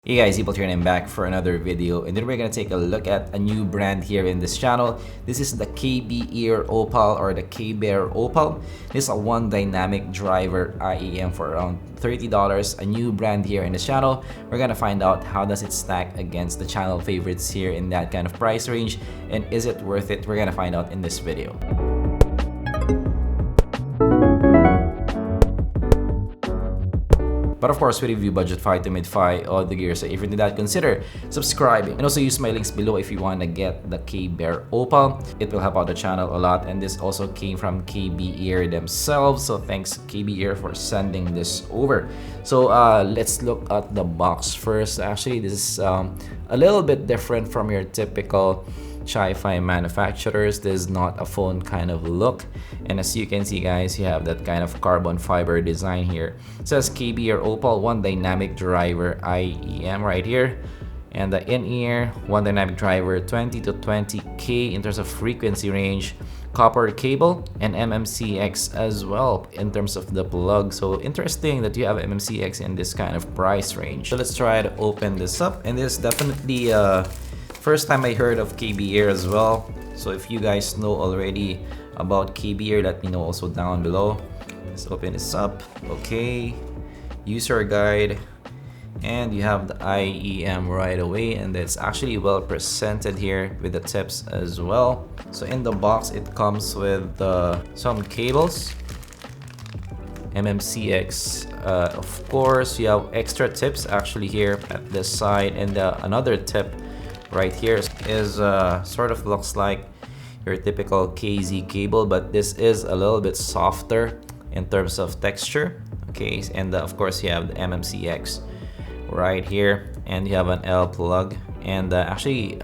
Hey guys, zpolt here and I'm back for another video, and then we're gonna take a look at a new brand here in this channel. This is the KBEAR OPAL or the KBEAR OPAL. This is a one dynamic driver IEM for around $30. A new brand here in this channel. We're gonna find out how does it stack against the channel favorites here in that kind of price range, and is it worth it? We're gonna find out in this video. But of course, we review budgetfi to midfi, all the gear. So if you did that, consider subscribing. And also use my links below if you want to get the KBEAR OPAL. It will help out the channel a lot. And this also came from KBEAR themselves. So thanks KBEAR for sending this over. So let's look at the box first. Actually, this is a little bit different from your typical Chi-Fi manufacturers. This is not a phone kind of look, and as you can see guys, you have that kind of carbon fiber design here. It says KBEAR OPAL one dynamic driver IEM right here, and the in-ear one dynamic driver 20 to 20K in terms of frequency range, copper cable, and MMCX as well in terms of the plug. So interesting that you have MMCX in this kind of price range. So let's try to open this up, and this is definitely first time I heard of KBEAR as well. So if you guys know already about KBEAR, let me know also down below. Let's open this up. Okay, user guide, and you have the IEM right away, and it's actually well presented here with the tips as well. So in the box, it comes with some cables, MMCX, of course. You have extra tips actually here at this side, and another tip right here is sort of looks like your typical KZ cable, but this is a little bit softer in terms of texture. Okay, and of course you have the MMCX right here, and you have an L plug. And actually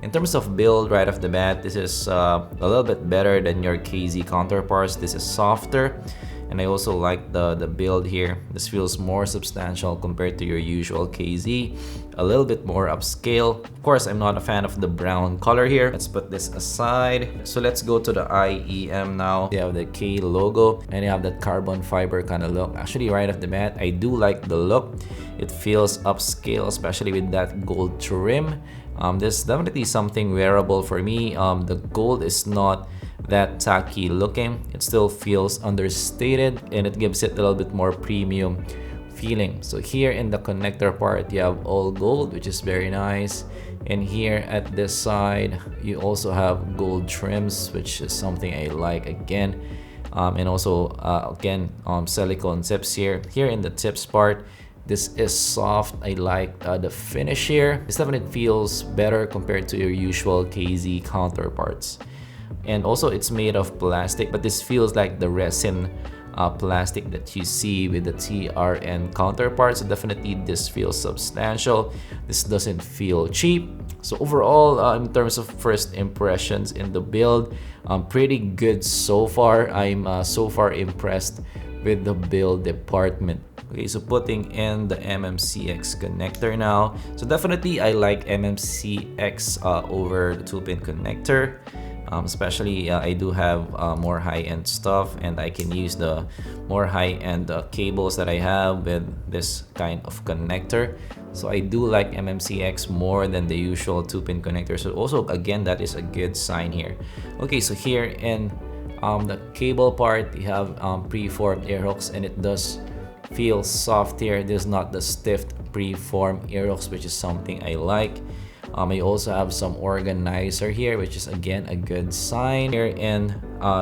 in terms of build right off the bat, this is a little bit better than your KZ counterparts. This is softer, and I also like the build here. This feels more substantial compared to your usual KZ, a little bit more upscale. Of course, I'm not a fan of the brown color here. Let's put this aside. So let's go to the IEM now. You have the K logo, and you have that carbon fiber kind of look. Actually, right off the bat, I do like the look. It feels upscale, especially with that gold trim. This is definitely something wearable for me. The gold is not that tacky looking. It still feels understated, and it gives it a little bit more premium feeling. So here in the connector part, you have all gold, which is very nice. And here at this side, you also have gold trims, which is something I like again. And also again, silicone tips here. Here in the tips part, this is soft. I like the finish here. This definitely feels better compared to your usual KZ counterparts. And also it's made of plastic, but this feels like the resin plastic that you see with the TRN counterparts. So definitely this feels substantial. This doesn't feel cheap. So overall, in terms of first impressions in the build, pretty good so far. I'm so far impressed with the build department. Okay, so putting in the MMCX connector now. So definitely I like MMCX over the 2-pin connector. Especially I do have more high-end stuff, and I can use the more high-end cables that I have with this kind of connector. So I do like MMCX more than the usual 2-pin connector. So also again, that is a good sign here. Okay, so here in the cable part, you have preformed ear hooks, and it does feel soft here. This is not the stiff preformed ear hooks, which is something I like. I also have some organizer here, which is again a good sign. Here in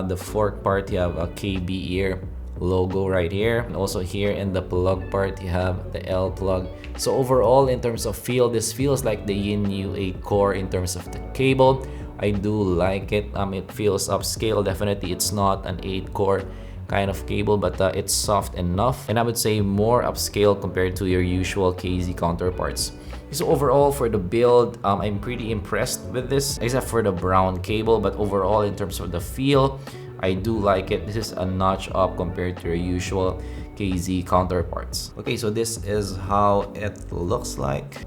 the fork part, you have a KBEAR logo right here. And also here in the plug part, you have the L plug. So overall, in terms of feel, this feels like the Yin U8 core in terms of the cable. I do like it. It feels upscale. Definitely it's not an 8-core kind of cable, but it's soft enough, and I would say more upscale compared to your usual KZ counterparts. So overall for the build, I'm pretty impressed with this, except for the brown cable. But overall, in terms of the feel, I do like it. This is a notch up compared to your usual KZ counterparts. Okay, so this is how it looks like.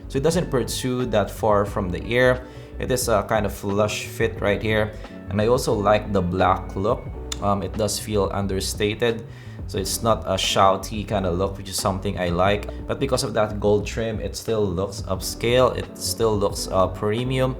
So it doesn't protrude that far from the ear. It is a kind of flush fit right here, and I also like the black look. It does feel understated, so it's not a shouty kind of look, which is something I like. But because of that gold trim, it still looks upscale, it still looks premium,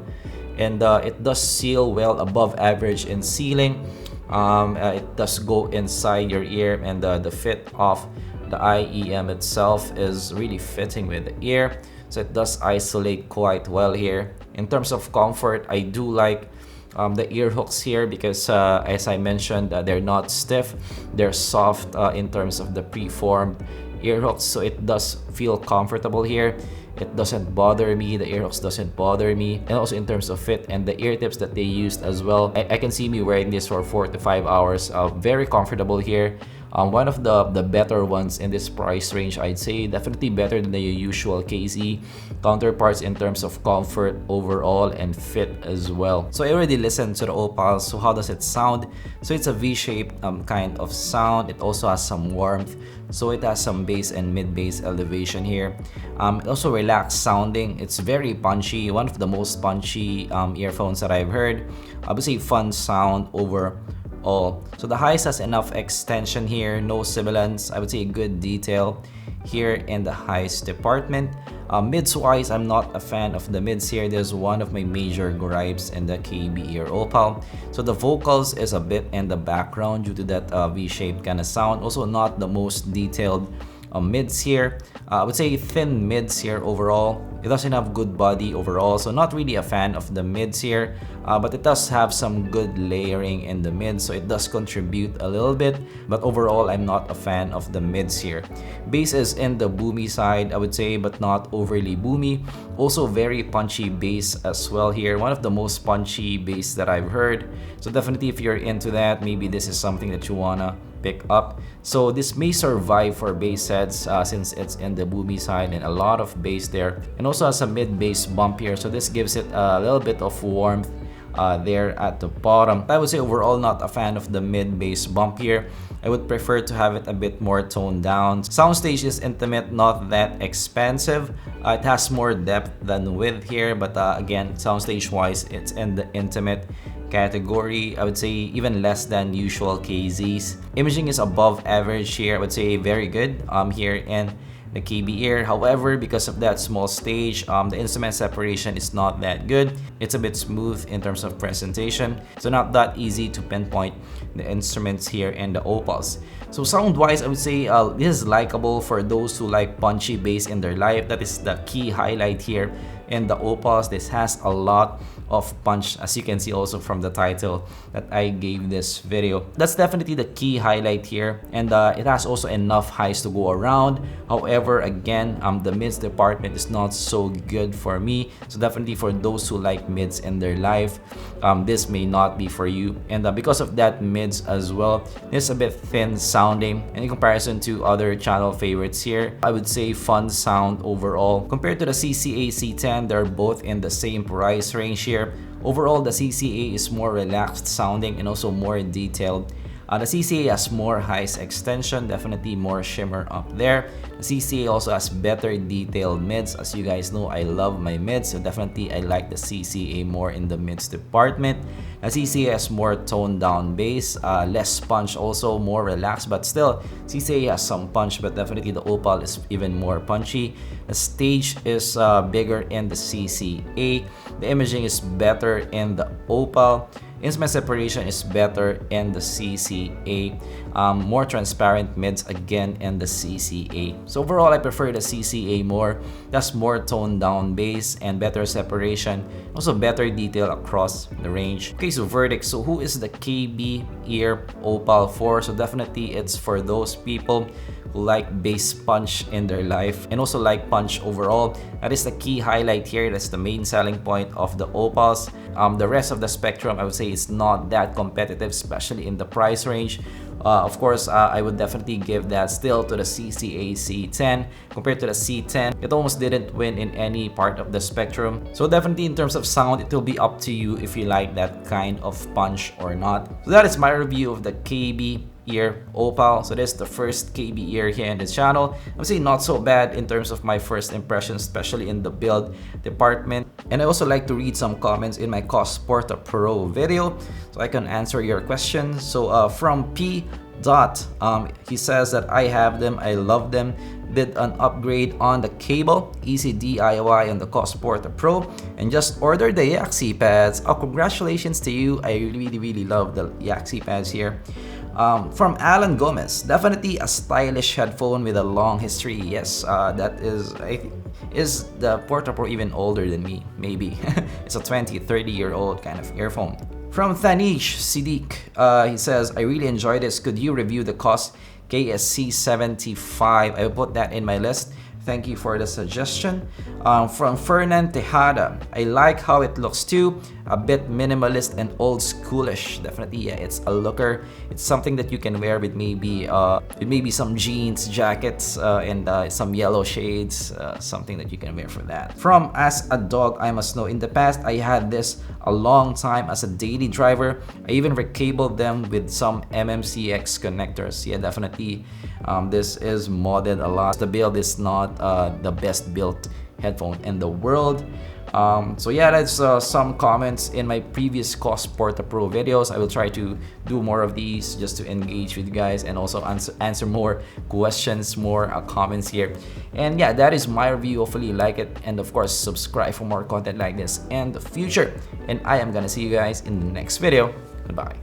and it does seal well above average in sealing. It does go inside your ear, and the fit of the IEM itself is really fitting with the ear, so it does isolate quite well here. In terms of comfort, I do like the ear hooks here because as I mentioned, they're not stiff, they're soft in terms of the preformed ear hooks, so it does feel comfortable here. It doesn't bother me, the ear hooks doesn't bother me. And also in terms of fit and the ear tips that they used as well, I can see me wearing this for 4 to 5 hours. Very comfortable here. One of the better ones in this price range, I'd say. Definitely better than the usual KZ counterparts in terms of comfort overall and fit as well. So I already listened to the OPAL, so how does it sound? So it's a V-shaped kind of sound. It also has some warmth, so it has some bass and mid-bass elevation here. It also relaxed sounding. It's very punchy, one of the most punchy earphones that I've heard. I would say fun sound overall. So the highs has enough extension here, no sibilance. I would say good detail here in the highs department. Mids wise, I'm not a fan of the mids here. There's one of my major gripes in the KBEAR OPAL. So the vocals is a bit in the background due to that V-shaped kind of sound. Also not the most detailed mids here. I would say thin mids here overall. It doesn't have good body overall, so not really a fan of the mids here, but it does have some good layering in the mids, so it does contribute a little bit, but overall I'm not a fan of the mids here. Bass is in the boomy side, I would say, but not overly boomy. Also very punchy bass as well here, one of the most punchy bass that I've heard. So definitely if you're into that, maybe this is something that you wanna pick up. So this may survive for bass heads since it's in the boomy side and a lot of bass there, and also has a mid-bass bump here, so this gives it a little bit of warmth there at the bottom. I would say overall not a fan of the mid-bass bump here. I would prefer to have it a bit more toned down. Soundstage is intimate, not that expensive. It has more depth than width here, but again, soundstage wise, it's in the intimate category. I would say even less than usual KZs. Imaging is above average here. I would say very good here in the KBEAR. However, because of that small stage, the instrument separation is not that good. It's a bit smooth in terms of presentation, so not that easy to pinpoint the instruments here in the OPALs. So sound wise, I would say this is likable for those who like punchy bass in their life. That is the key highlight here in the OPALs. This has a lot of punch, as you can see also from the title that I gave this video. That's definitely the key highlight here, and it has also enough highs to go around. However, again, the mids department is not so good for me, so definitely for those who like mids in their life, this may not be for you. And because of that mids as well, it's a bit thin sounding, and in comparison to other channel favorites here, I would say fun sound overall. Compared to the CCA C10, they're both in the same price range here. Overall, the CCA is more relaxed sounding and also more detailed. The CCA has more highs extension, definitely more shimmer up there. The CCA also has better detailed mids. As you guys know, I love my mids, so definitely I like the CCA more in the mids department. The CCA has more toned down bass, less punch, also more relaxed, but still CCA has some punch, but definitely the OPAL is even more punchy. The stage is bigger in the CCA. The imaging is better in the OPAL. Instrument separation is better in the CCA. More transparent mids again in the CCA. So overall, I prefer the CCA more. That's more toned down bass and better separation. Also better detail across the range. Okay, so verdict. So who is the KBEAR OPAL for? So definitely it's for those people who like bass punch in their life and also like punch overall. That is the key highlight here. That's the main selling point of the OPALs. The rest of the spectrum, I would say, is not that competitive, especially in the price range. Of course, I would definitely give that still to the CCA C10. Compared to the C10, it almost didn't win in any part of the spectrum. So definitely in terms of sound, it will be up to you if you like that kind of punch or not. So that is my review of the KBEAR ear OPAL. So this is the first KBEAR here in the channel. I'm saying not so bad in terms of my first impressions, especially in the build department. And I also like to read some comments in my Cosport Pro video so I can answer your questions. So from P. He says that I have them, I love them, did an upgrade on the cable, easy DIY on the Cosport Pro, and just ordered the Yaxi pads. Oh, congratulations to you. I really love the Yaxi pads here. From Alan Gomez, definitely a stylish headphone with a long history. Yes, that is the Porta Pro even older than me? Maybe. It's a 20-30-year-old kind of earphone. From Thanish Siddiq, he says, I really enjoyed this. Could you review the cost? KSC75. I will put that in my list. Thank you for the suggestion. From Fernan Tejada, I like how it looks too. A bit minimalist and old schoolish. Definitely, yeah, it's a looker. It's something that you can wear with maybe some jeans, jackets, and some yellow shades. Something that you can wear for that. From As a Dog I Must Know, in the past I had this a long time as a daily driver. I even recabled them with some MMCX connectors. Yeah, definitely. This is modded a lot. The build is not the best built headphone in the world. So yeah, that's some comments in my previous Cosport Pro videos. I will try to do more of these just to engage with you guys and also answer more questions, more comments here. And yeah, that is my review. Hopefully you like it, and of course subscribe for more content like this in the future. And I am gonna see you guys in the next video. Goodbye.